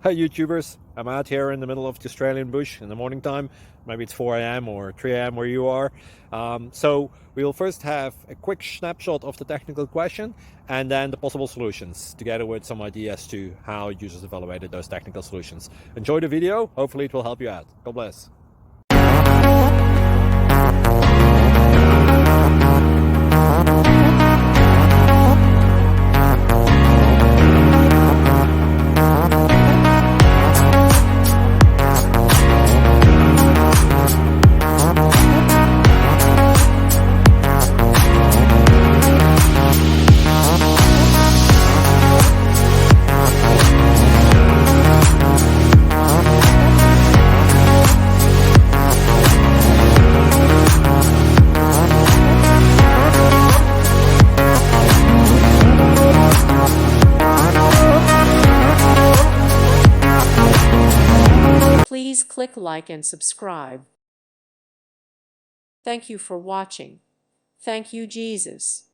Hi YouTubers, I'm out here in the middle of the Australian bush in the morning time. Maybe it's 4 a.m. or 3 a.m. where you are. So we'll first have a quick snapshot of the technical question and then the possible solutions, together with some ideas to how users evaluated those technical solutions. Enjoy the video, hopefully it will help you out. God bless. Please click like and subscribe. Thank you for watching. Thank you, Jesus.